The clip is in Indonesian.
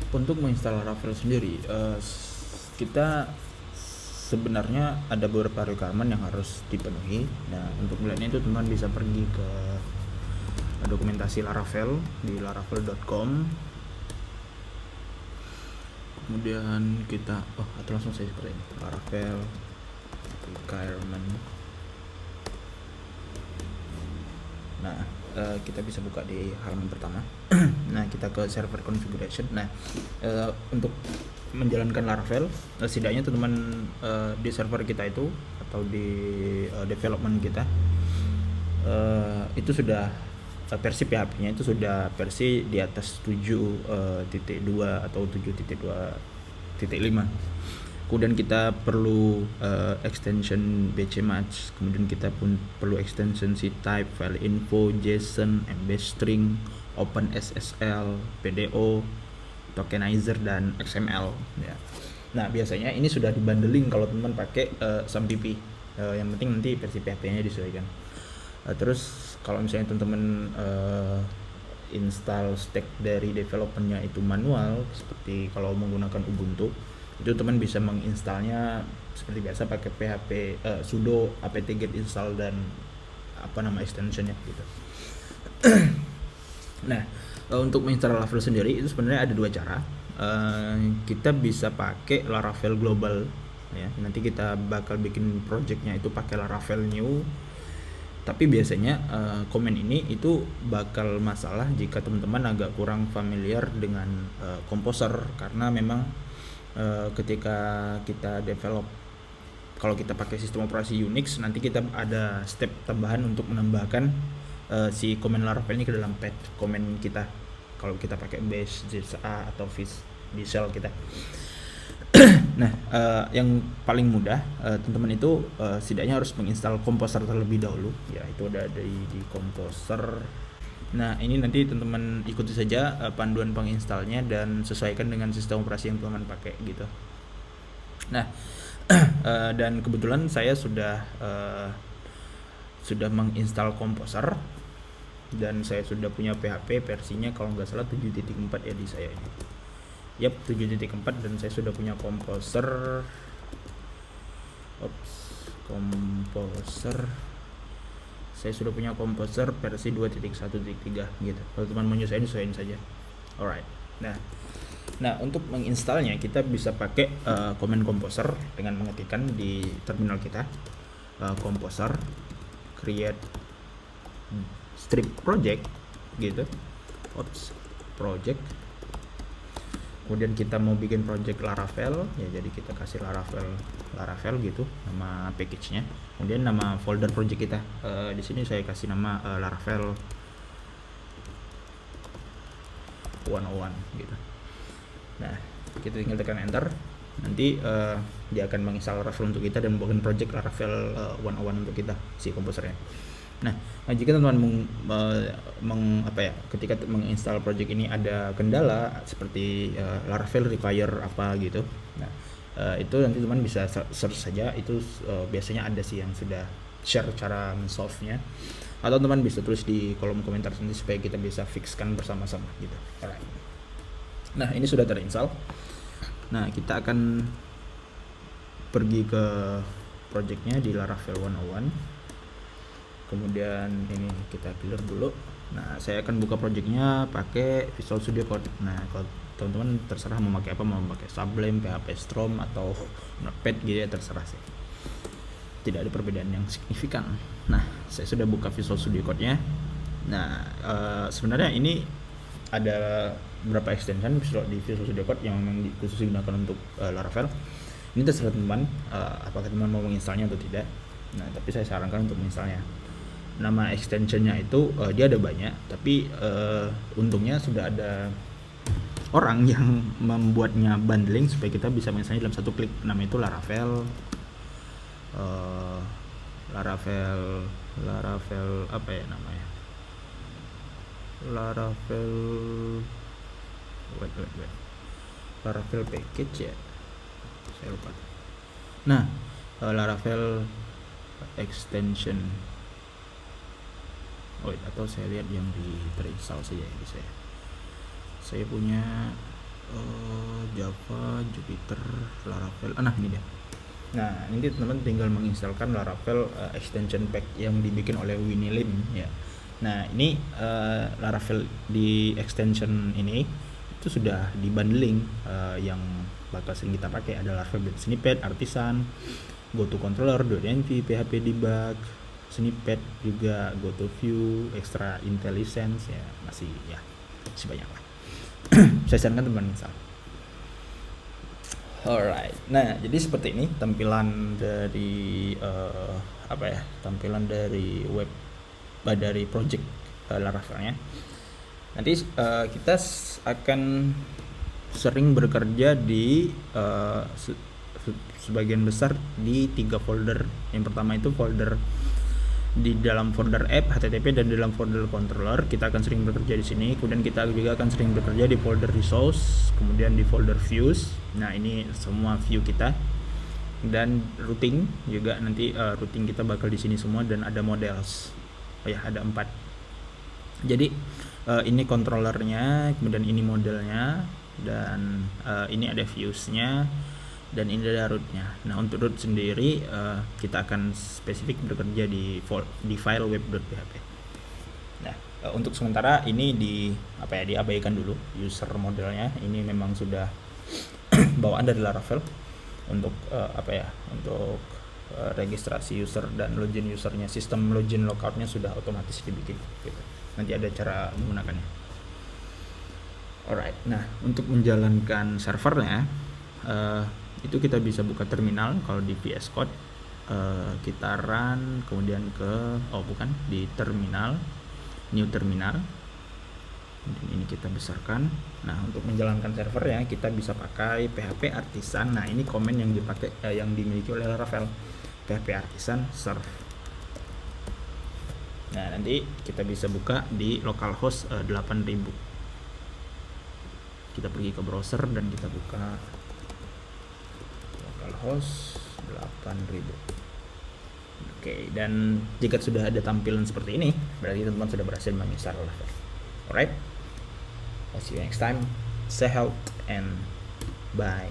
Untuk menginstal Laravel sendiri, kita sebenarnya ada beberapa requirement yang harus dipenuhi. Nah, untuk melihatnya itu teman bisa pergi ke dokumentasi Laravel di laravel.com. Kemudian kita atau langsung saya seperti ini, Laravel requirement. Nah, kita bisa buka di halaman pertama. Nah, kita ke server configuration. Nah, untuk menjalankan Laravel, setidaknya teman-teman di server kita itu atau di development kita itu sudah versi PHP-nya itu sudah versi di atas 7.2 atau 7.2.5. Kemudian kita perlu extension BCMatch, kemudian kita pun perlu extension C-type, file info, JSON, MB string, OpenSSL, PDO, tokenizer, dan XML ya. Nah, biasanya ini sudah dibundling kalau teman-teman pakai SAMPP. Yang penting nanti versi PHP-nya disesuaikan. Terus kalau misalnya teman-teman install stack dari developernya itu manual, seperti kalau menggunakan Ubuntu, itu teman bisa menginstalnya seperti biasa pakai php sudo apt-get install dan extensionnya gitu. Nah, untuk menginstal Laravel sendiri itu sebenarnya ada dua cara. Kita bisa pakai Laravel global ya. Nanti kita bakal bikin projectnya itu pakai Laravel new. Tapi biasanya komen ini itu bakal masalah jika teman-teman agak kurang familiar dengan Composer, karena memang ketika kita develop, kalau kita pakai sistem operasi Unix, nanti kita ada step tambahan untuk menambahkan si komen Laravel ini ke dalam path komen kita kalau kita pakai bash, ZSA atau fish di shell kita. Nah, yang paling mudah teman-teman itu setidaknya harus menginstal Composer terlebih dahulu ya. Itu ada di Composer. Nah, ini nanti teman-teman ikuti saja panduan penginstalnya dan sesuaikan dengan sistem operasi yang teman-teman pakai gitu. Nah, dan kebetulan saya sudah menginstal Composer dan saya sudah punya PHP versinya kalau nggak salah 7.4 ya di saya ini. Yap, 7.4, dan saya sudah punya Composer. Saya sudah punya Composer versi 2.1.3 gitu. Kalau teman mau nyesuaiin saja. Alright. Nah, untuk menginstalnya kita bisa pakai command Composer dengan mengetikkan di terminal kita Composer create strip project gitu. Project. Kemudian kita mau bikin project Laravel ya, jadi kita kasih Laravel gitu nama package-nya. Kemudian nama folder project kita di sini saya kasih nama Laravel 101 gitu. Nah, kita tinggal tekan enter, nanti dia akan menginstal Laravel untuk kita dan membuat project Laravel 101 untuk kita si komposernya. Nah, jika teman-teman ketika menginstal project ini ada kendala seperti Laravel require apa gitu, nah itu nanti teman bisa search saja, itu biasanya ada sih yang sudah share cara men-solve-nya, atau teman bisa tulis di kolom komentar nanti supaya kita bisa fixkan bersama-sama gitu. Alright. Nah, ini sudah terinstall. Nah, kita akan pergi ke projectnya di Laravel 101. Kemudian ini kita clear dulu. Nah, saya akan buka projectnya pakai Visual Studio Code. Nah, kalau teman-teman terserah mau pakai apa, mau pakai Sublime, PHP Storm atau Notepad gitu ya, terserah sih. Tidak ada perbedaan yang signifikan. Nah, saya sudah buka Visual Studio Code-nya. Nah, sebenarnya ini ada beberapa extension di Visual Studio Code yang memang khusus digunakan untuk Laravel. Ini terserah teman-teman apakah teman mau menginstalnya atau tidak. Nah, tapi saya sarankan untuk menginstalnya. Nama extensionnya itu dia ada banyak, tapi untungnya sudah ada orang yang membuatnya bundling supaya kita bisa menginstalnya dalam satu klik. Nama itu Laravel apa ya namanya? Laravel Laravel package ya, saya lupa. Nah, Laravel extension atau saya lihat yang di terinstall saja ya di saya punya Java, Jupyter, Laravel. Nah ini dia. Nah nanti teman-teman tinggal menginstalkan Laravel extension pack yang dibikin oleh Winnie Lim ya. Nah ini Laravel di extension ini itu sudah dibundling yang bakal sering kita pakai ada Laravel Snippet, Artisan, GoToController, .env, PHP Debug, Snippet juga, GoToView, Extra IntelliSense ya masih banyak lah. Saya sarankan teman-teman install. Alright, nah jadi seperti ini tampilan dari tampilan dari web dari project Laravelnya. Nanti kita akan sering bekerja di sebagian besar di 3 folder. Yang pertama itu folder di dalam folder app HTTP dan di dalam folder controller kita akan sering bekerja di sini. Kemudian kita juga akan sering bekerja di folder resource, kemudian di folder views. Nah ini semua view kita dan routing juga nanti routing kita bakal di sini semua dan ada models. Ada 4. Jadi ini controllernya, kemudian ini modelnya dan ini ada viewsnya dan ini ada rootnya. Nah untuk root sendiri kita akan spesifik bekerja di file web.php. Nah untuk sementara ini diabaikan dulu user modelnya. Ini memang sudah bawaan dari Laravel untuk untuk registrasi user dan login usernya, sistem login logoutnya sudah otomatis dibikin gitu. Nanti ada cara menggunakannya. Alright, nah untuk menjalankan servernya itu kita bisa buka terminal. Kalau di VS Code kita run kemudian di terminal, new terminal, kemudian ini kita besarkan. Nah untuk menjalankan servernya kita bisa pakai PHP Artisan. Nah ini komen yang dipakai yang dimiliki oleh Laravel, PHP Artisan serve. Nah nanti kita bisa buka di localhost 8000. Kita pergi ke browser dan kita buka localhost 8000. Oke, dan jika sudah ada tampilan seperti ini, berarti teman-teman sudah berhasil menginstal Laravel. Alright, I'll see you next time. Stay healthy and bye.